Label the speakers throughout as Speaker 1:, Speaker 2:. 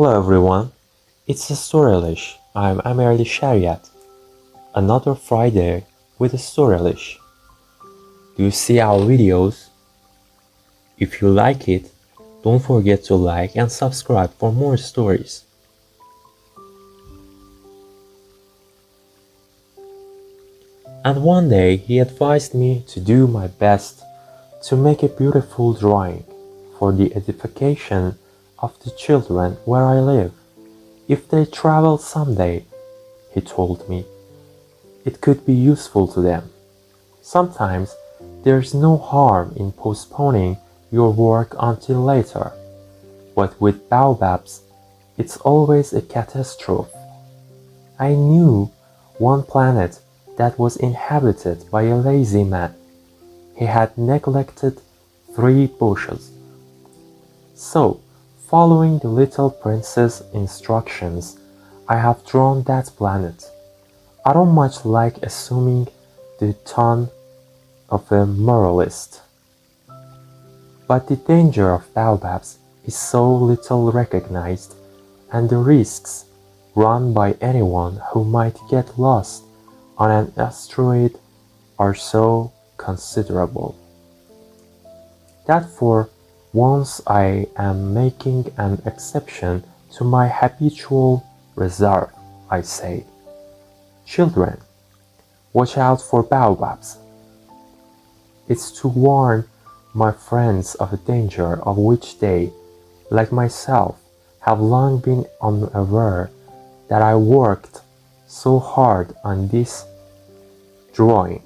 Speaker 1: Hello everyone, it's Storylish. I'm Amirali Shariat. Another Friday with Storylish. Do you see our videos? If you like it, don't forget to like and subscribe for more stories. And one day he advised me to do my best to make a beautiful drawing for the edification of the children where I live. If they travel someday, he told me, it could be useful to them. Sometimes there's no harm in postponing your work until later, but with baobabs, it's always a catastrophe. I knew one planet that was inhabited by a lazy man. He had neglected 3 bushes. So, following the little prince's instructions, I have drawn that planet. I don't much like assuming the tone of a moralist. But the danger of baobabs is so little recognized, and the risks run by anyone who might get lost on an asteroid are so considerable, that for once I am making an exception to my habitual reserve. I say, children, watch out for baobabs. It's to warn my friends of a danger of which they, like myself, have long been unaware, that I worked so hard on this drawing.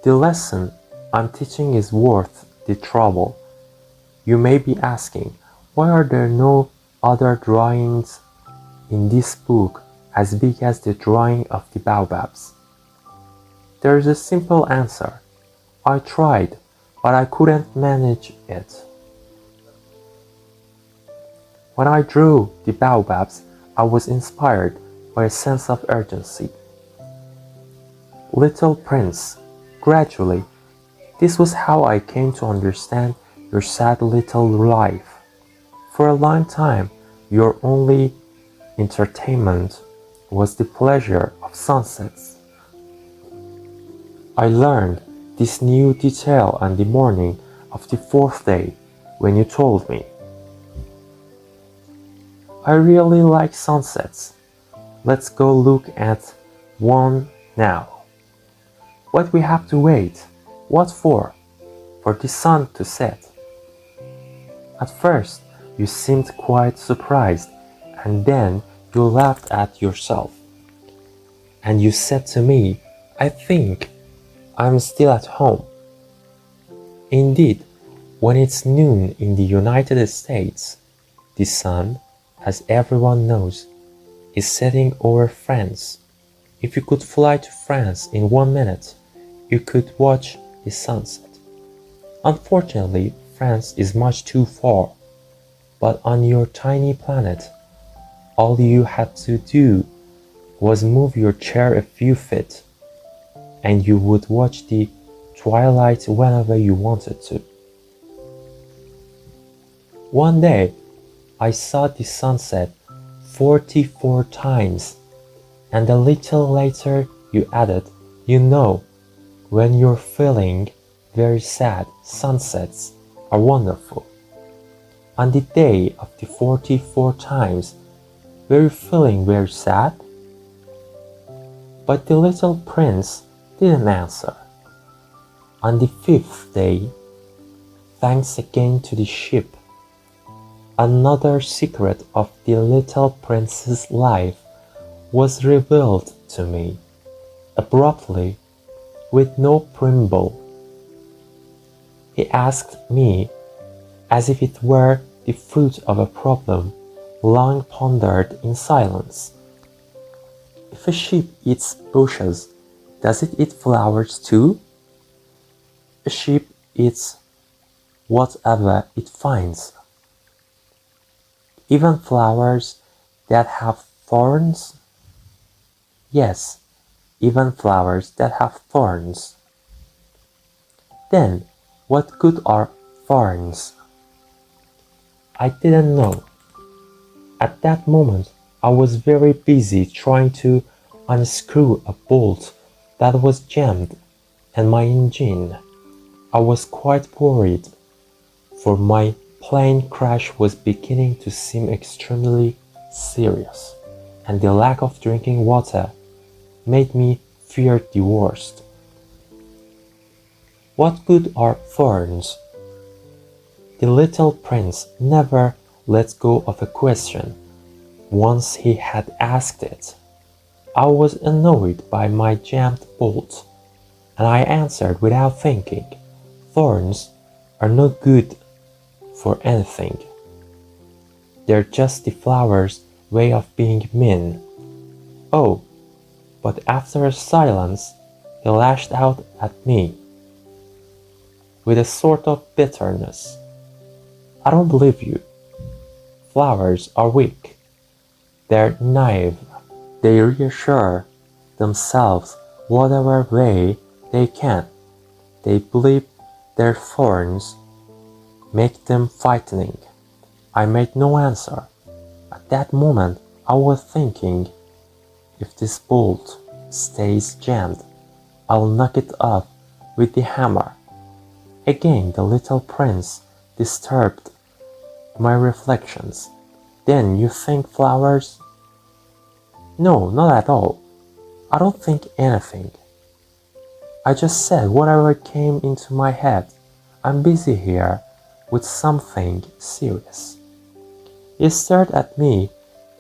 Speaker 1: The lesson I'm teaching is worth the trouble. You may be asking, why are there no other drawings in this book as big as the drawing of the baobabs? There is a simple answer. I tried, but I couldn't manage it. When I drew the baobabs, I was inspired by a sense of urgency. Little Prince, gradually, this was how I came to understand your sad little life. For a long time, your only entertainment was the pleasure of sunsets. I learned this new detail on the morning of the 4th day when you told me. I really like sunsets. Let's go look at one now. But we have to wait. What for? For the sun to set. At first, you seemed quite surprised, and then you laughed at yourself. And you said to me, I think I'm still at home. Indeed, when it's noon in the United States, the sun, as everyone knows, is setting over France. If you could fly to France in 1 minute, you could watch the sunset. Unfortunately, France is much too far, but on your tiny planet, all you had to do was move your chair a few feet, and you would watch the twilight whenever you wanted to. One day, I saw the sunset 44 times, and a little later you added, when you're feeling very sad, sunsets are wonderful. On the day of the 44 times, were you feeling very sad? But the little prince didn't answer. On the 5th day, thanks again to the ship, another secret of the little prince's life was revealed to me, abruptly, with no preamble. He asked me, as if it were the fruit of a problem long pondered in silence, if a sheep eats bushes, does it eat flowers too? A sheep eats whatever it finds. Even flowers that have thorns? Yes, even flowers that have thorns. Then, what good are thorns? I didn't know. At that moment, I was very busy trying to unscrew a bolt that was jammed in my engine. I was quite worried, for my plane crash was beginning to seem extremely serious, and the lack of drinking water made me fear the worst. What good are thorns? The little prince never let go of a question once he had asked it. I was annoyed by my jammed bolt, and I answered without thinking, "Thorns are not good for anything. They're just the flower's way of being mean." Oh, but after a silence, he lashed out at me with a sort of bitterness. "I don't believe you. Flowers are weak. They're naive. They reassure themselves whatever way they can. They believe their thorns make them frightening." I made no answer. At that moment, I was thinking, if this bolt stays jammed, I'll knock it off with the hammer. Again, the little prince disturbed my reflections. "Then you think flowers?" "No, not at all. I don't think anything. I just said whatever came into my head. I'm busy here with something serious." He stared at me,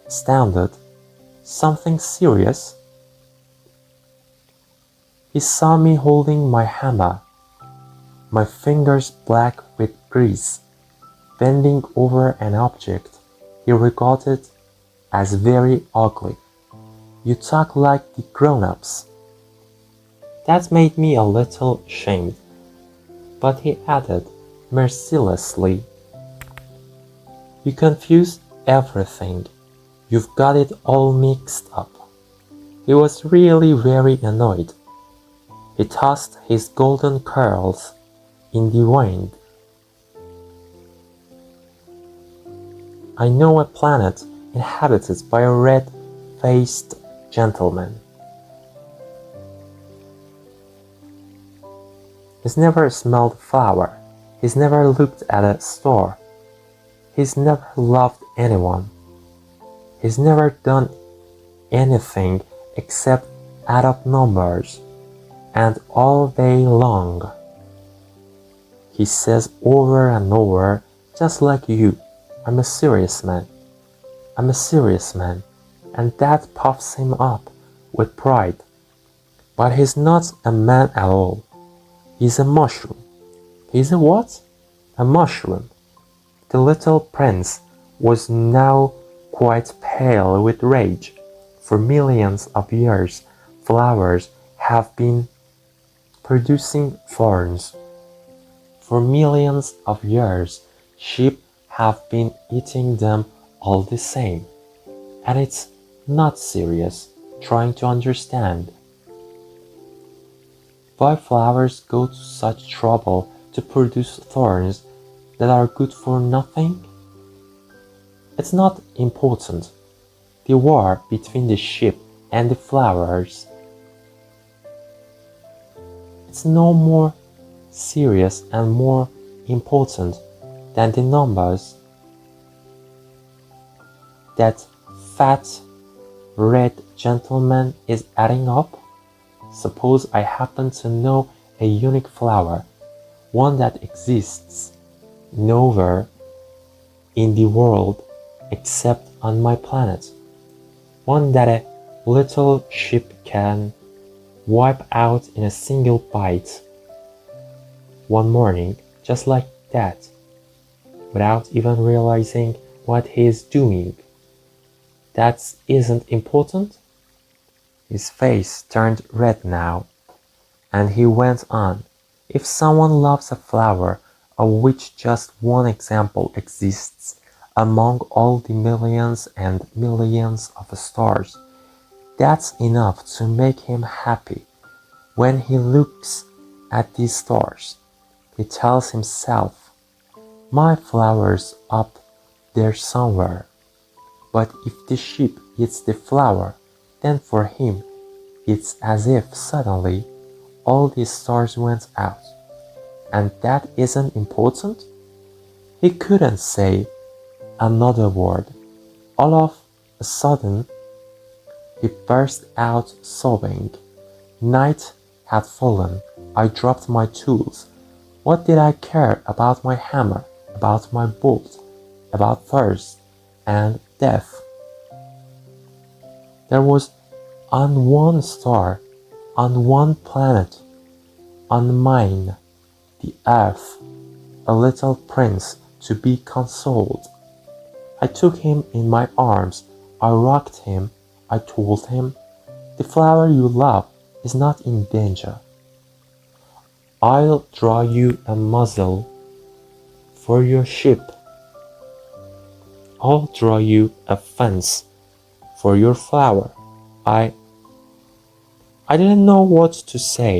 Speaker 1: astounded. "Something serious?" He saw me holding my hammer, my fingers black with grease, bending over an object he regarded as very ugly. "You talk like the grown-ups." That made me a little ashamed, but he added mercilessly, "You confuse everything. You've got it all mixed up." He was really very annoyed. He tossed his golden curls in the wind. "I know a planet inhabited by a red-faced gentleman. He's never smelled a flower. He's never looked at a store. He's never loved anyone. He's never done anything except add up numbers, and all day long he says over and over, just like you, 'I'm a serious man. I'm a serious man,' and that puffs him up with pride. But he's not a man at all. He's a mushroom." "He's a what?" "A mushroom." The little prince was now quite pale with rage. For millions of years, flowers have been producing thorns. For millions of years, sheep have been eating them all the same. And it's not serious trying to understand why flowers go to such trouble to produce thorns that are good for nothing. It's not important. The war between the sheep and the flowers, it's no more serious and more important than the numbers that fat red gentleman is adding up. Suppose I happen to know a unique flower, one that exists nowhere in the world except on my planet, one that a little sheep can wipe out in a single bite one morning, just like that, without even realizing what he is doing. That isn't important?" His face turned red now, and he went on, "If someone loves a flower of which just one example exists among all the millions and millions of stars, that's enough to make him happy. When he looks at these stars, he tells himself, 'My flower's up there somewhere.' But if the sheep eats the flower, then for him it's as if suddenly all the stars went out. And that isn't important? He couldn't say another word. All of a sudden, he burst out sobbing. Night had fallen. I dropped my tools. What did I care about my hammer, about my bolt, about thirst and death? There was on one star, on one planet, on mine, the earth, a little prince to be consoled. I took him in my arms, I rocked him, I told him, the flower you love is not in danger. I'll draw you a muzzle for your ship. I'll draw you a fence for your flower. I didn't know what to say,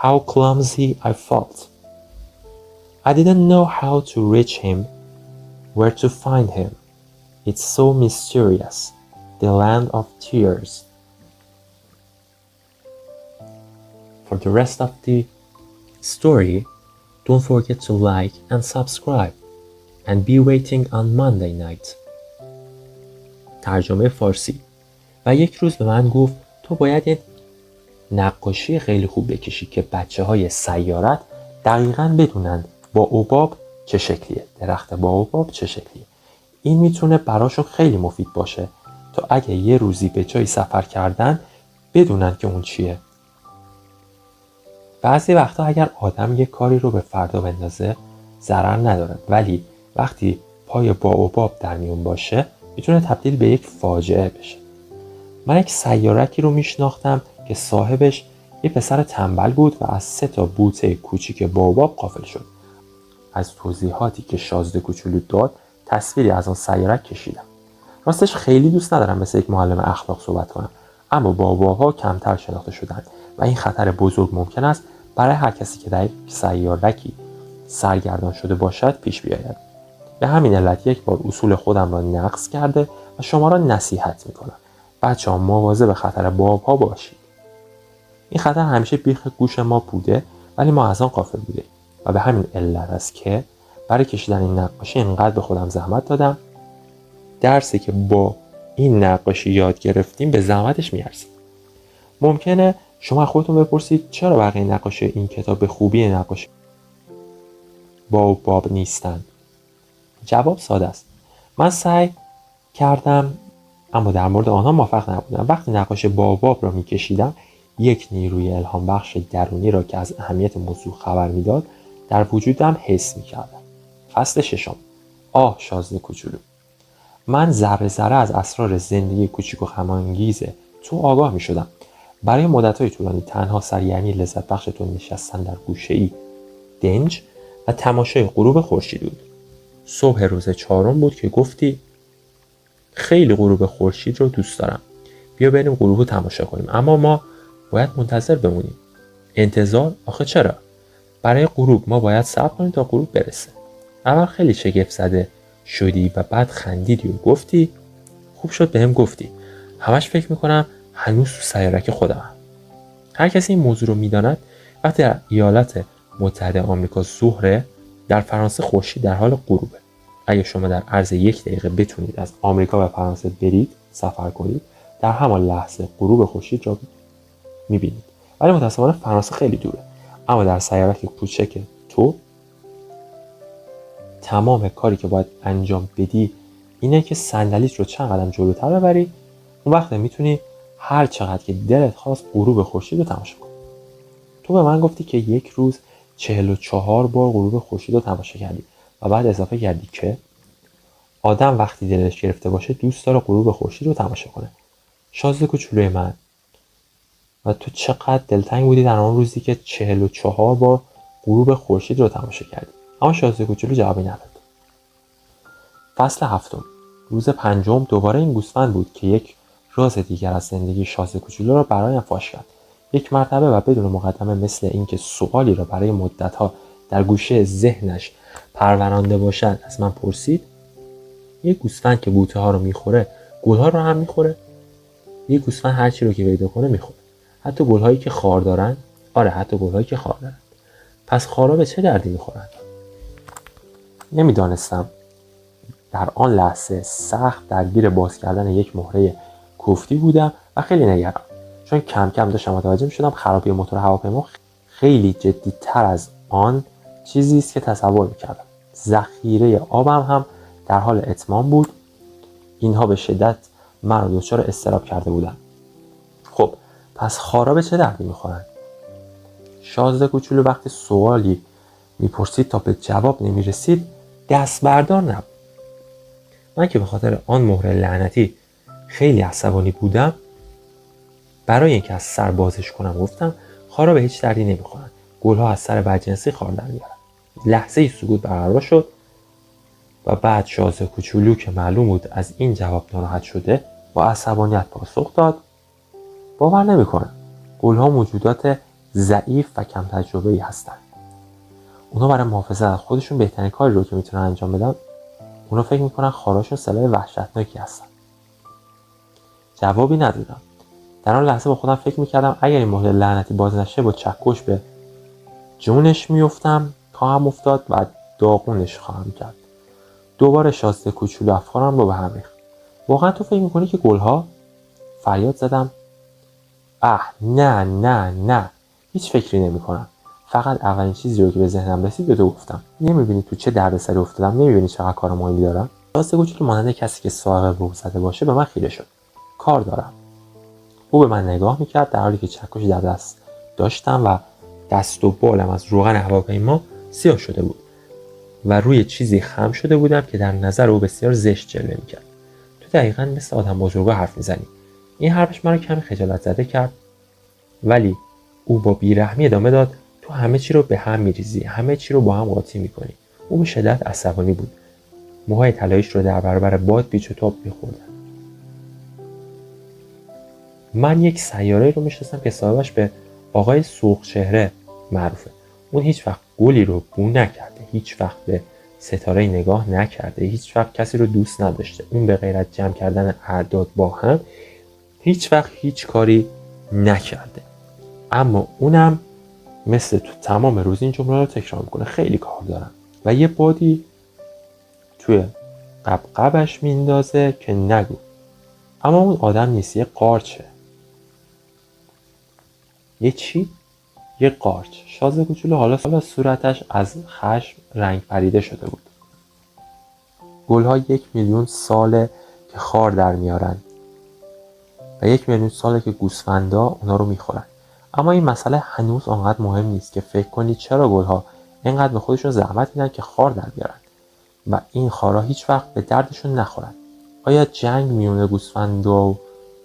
Speaker 1: how clumsy I felt. I didn't know how to reach him, where to find him. It's so mysterious, the land of tears. For the rest of the story, don't forget to like and subscribe and be waiting on Monday night. ترجمه فارسی. و یک روز به من گفت تو باید یک نقاشی خیلی خوب بکشی که بچه‌های سیارت دقیقاً بدونن بائوباب چه شکلیه، درخت بائوباب چه شکلیه. این میتونه براشون خیلی مفید باشه تا اگه یه روزی به جایی سفر کردن بدونن که اون چیه. بعضی وقتا اگر آدم یه کاری رو به فردا بندازه ضرر نداره، ولی وقتی پای بائوباب در میون باشه میتونه تبدیل به یک فاجعه بشه. من یک سیارکی رو میشناختم که صاحبش یه پسر تنبل بود و از 3 تا بوته کوچیک بائوباب غافل شد. از توضیحاتی که شازده کوچولو داد تصویری از آن سیارک کشیدم. راستش خیلی دوست ندارم مثل یک معلم اخلاق صحبت کنم، اما بائوباب‌ها کمتر شناخته شدند و این خطر بزرگ ممکن است برای هر کسی که در یک سیارکی سرگردان شده باشد پیش بیاید. به همین علت یک بار اصول خودم را نقض کرده و شما را نصیحت میکنم. بچه‌ها مواظب خطر باب‌ها باشید. این خطر همیشه بیخ گوش ما بوده ولی ما از آن غافل بودیم و به همین علت است که برای کشیدن این نقاشی اینقدر به خودم زحمت دادم. درسی که با این نقاشی یاد گرفتیم به زحمتش میارزه. ممکنه شما خودتون بپرسید چرا بقیه نقاشی این کتاب به خوبی نقاشی بائوباب نیستند؟ جواب ساده است. من سعی کردم اما در مورد آنها موفق نبودم. وقتی نقاشی بائوباب را میکشیدم یک نیروی الهام بخش درونی را که از اهمیت موضوع خبر میداد در وجودم حس میکردم. فصل 6. آه شازده کوچولو. من ذره ذره از اسرار زندگی کوچیک و غم‌انگیز تو آگاه میشدم. برای مدت‌های طولانی تنها سرگرمی لذت بخش تو نشستن در گوشه‌ای دنج و تماشای غروب خورشید بود. صبح روز 4 بود که گفتی خیلی غروب خورشید رو دوست دارم. بیا بریم غروب رو تماشا کنیم. اما ما باید منتظر بمونیم. انتظار؟ آخه چرا؟ برای غروب ما باید صبر کنیم تا غروب برسه. اول خیلی شگفت زده شدی و بعد خندیدی و گفتی خوب شد بهم گفتی. همش فکر میکنم هنوز تو سیارک خودمم. هر کسی این موضوع رو میداند وقتی در ایالات متحده آمریکا ظهره، در فرانسه خورشید در حال غروبه. اگه شما در عرض 1 دقیقه بتونید از آمریکا به فرانسه برید، سفر کنید، در همان لحظه غروب خورشید را میبینید. ولی متأسفانه فرانسه خیلی دوره. اما در سیارک کوچک تو تمام کاری که باید انجام بدی اینه که صندلیت رو چند قدم جلوتر ببری. اون وقت میتونی هر چقدر که دلت خواست غروب خورشید رو تماشا کنی. تو به من گفتی که یک روز 44 بار غروب خورشید رو تماشا کردی و بعد اضافه کردی که آدم وقتی دلش گرفته باشه دوست داره غروب خورشید رو تماشا کنه. شازده کوچولوی من، و تو چقدر دلتنگ بودی در آن روزی که 44 بار غروب خورشید رو تماشا کردی. اما شازده کوچولو جوابی نداد. فصل 7. روز 5 دوباره این گوسفند بود که یک راز دیگر از زندگی شازده کوچولو را برایم فاش کرد. یک مرتبه و بدون مقدمه، مثل اینکه سوالی را برای مدت‌ها در گوشه ذهنش پرورانده باشد، از من پرسید یک گوسفند که بوته ها رو میخوره گل‌ها رو هم میخوره. یه گوسفند هر چی رو که پیدا کنه میخوره، حتی گل‌هایی که خار دارن. آره، حتی گل‌هایی که خار دارن. پس خارا به چه دردی میخورن؟ نمیدانستم. در آن لحظه سخت درگیر باز کردن یک مهره کوفتی بودم و خیلی نگران، چون کم کم داشتم متوجه می‌شدم خرابی موتور هواپیما خیلی جدی‌تر از آن چیزی است که تصور می‌کردم. ذخیره آبم هم در حال اتمام بود. اینها به شدت من رو دچار اضطراب کرده بودن. خب پس خارا به چه دردی می‌خورن؟ شازده کوچولو وقتی سوالی می‌پرسید تا به جواب نمی‌رسید دست بردار نبود. من که به خاطر آن مهره لعنتی خیلی عصبانی بودم، برای اینکه از سر بازش کنم گفتم خارا به هیچ دردی نمیخورن. گلها از سر بدجنسی خار در میارن. لحظه سکوت برقرار شد و بعد شازده کوچولو که معلوم بود از این جواب ناراحت شده با عصبانیت پاسخ داد: باور نمیکنم. گلها موجودات ضعیف و کم تجربه‌ای هستن. اونا برای محافظت از خودشون بهترین کاری رو که میتونن انجام بدن، اونا فکر میکنن خاراشون سلاح وحشتناکی هستن. جوابی ندادم. در آن لحظه با خودم فکر میکردم اگر این مهره لعنتی باز نشه با چکش به جونش خواهم افتاد و داغونش خواهم کرد. دوباره شازده کوچولو افکارم رو به هم ریخت. واقعا تو فکر میکنی که گلها؟ فریاد زدم. نه هیچ فکری نمیکنم. فقط اولین چیزی رو که به ذهنم رسید به تو گفتم. نمیبینی تو چه دردسری افتادم؟ نمیبینی چقدر کار مهمی دارم؟ شازده کوچولو مانند کسی که سائق بوق زده باشه به من خیره شد. کار دارم. او به من نگاه میکرد در حالی که چکشی در دست داشتم و دست و بالم از روغن هواپیما سیاه شده بود و روی چیزی خم شده بودم که در نظر او بسیار زشت جلوه میکرد. تو دقیقاً مثل آدم بزرگا حرف میزنی. این حرفش مرا کمی خجالت زده کرد، ولی او با بیرحمی ادامه داد: تو همه چی رو به هم میریزی، همه چی رو با هم قاطی میکنی. او به شدت عصبانی بود. موهای طلاییش رو در برابر باد پیچ و تاب میخوردن. من یک سیاره رو میشناسم که صاحبش به آقای سرخ چهره معروفه. اون هیچ وقت گلی رو بو نکرده، هیچ وقت به ستاره نگاه نکرده، هیچ وقت کسی رو دوست نداشته. اون به غیر از جمع کردن اعداد با هم هیچ وقت هیچ کاری نکرده. اما اونم مثل تو تمام روز این جمله رو تکرار میکنه: خیلی کار دارم. و یه بادی توی قبقبش میندازه که نگو. اما اون آدم نیست، یه قارچه. یه چی؟ یه قارچ. شازده کوچولو حالا صورتش از خشم رنگ پریده شده بود. گلها 1,000,000 ساله که خار در میارن و 1,000,000 ساله که گوسفندا اونا رو میخورن. اما این مسئله هنوز آنقدر مهم نیست که فکر کنید چرا گلها اینقدر به خودشون زحمت میدن که خار در بیارن و این خارا هیچ وقت به دردشون نخورن. آیا جنگ میونه گوسفندا و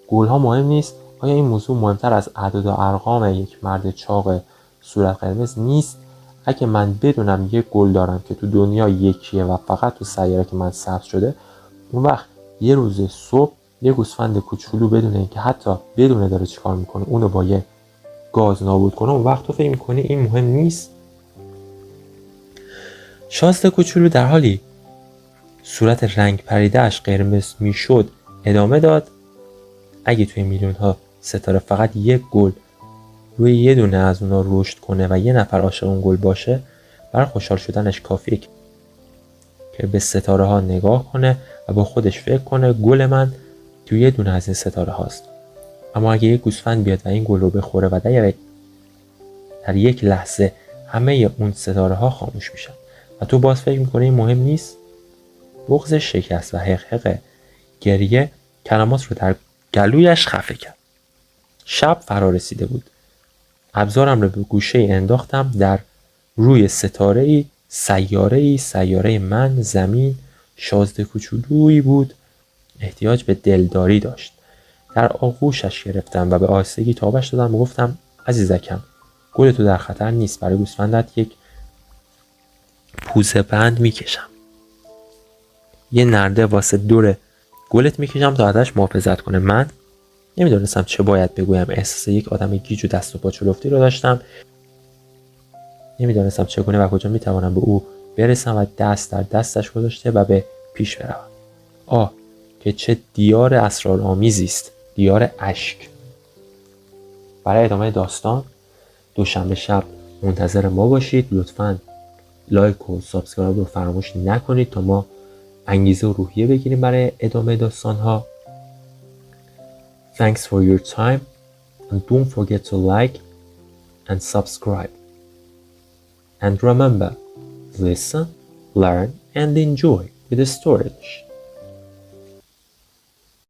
Speaker 1: گلها مهم نیست؟ آیا این موضوع مهمتر از اعداد و ارقام یک مرد چاق صورت قرمز نیست؟ اگه من بدونم یه گل دارم که تو دنیا یکیه و فقط تو سیاره که من سبز شده، اون وقت یه روز صبح یه گوسفند کوچولو بدون اینکه حتی بدونه داره چیکار میکنه اونو با یه گاز نابود کنه، اون وقت تو فکر میکنی این مهم نیست؟ شازده کوچولو در حالی صورت رنگ پریده‌اش قرمز میشد ادامه داد: اگه توی میلیون ها ستاره فقط یک گل روی یه دونه از اونا رشد کنه و یه نفر عاشق اون گل باشه، برای خوشحال شدنش کافیه که به ستاره ها نگاه کنه و با خودش فکر کنه گل من توی یه دونه از این ستاره هاست. اما اگه یک گوسفند بیاد و این گل رو بخوره و در یک لحظه همه اون ستاره ها خاموش میشن و تو باز فکر میکنی این مهم نیست؟ بغض شکست و حقحق گریه کلمات رو در گلویش خفه کرد. شب فرا رسیده بود. ابزارم رو به گوشه انداختم. در روی سیاره من، زمین، شازده کوچولویی بود. احتیاج به دلداری داشت. در آغوشش گرفتم و به آهستگی تابش دادم و گفتم: عزیزکم، گل تو در خطر نیست. برای گوسفندت یک پوزه بند میکشم. یه نرده واسه دور گلت میکشم تا ازش محافظت کنه. من نمیدونستم چه باید بگویم. احساس یک آدم گیج و دست و پا چلفتی رو داشتم. نمیدونستم چگونه و کجا میتوانم به او برسم و دست در دستش گذاشته و به پیش بروم. که چه دیار اسرارآمیزی است، دیار اشک. برای ادامه داستان دوشنبه شب منتظر ما باشید. لطفاً لایک و سابسکرایب رو فراموش نکنید تا ما انگیزه و روحیه بگیریم برای ادامه داستان‌ها. Thanks for your time and don't forget to like and subscribe. And remember, listen, learn and enjoy with Storylish.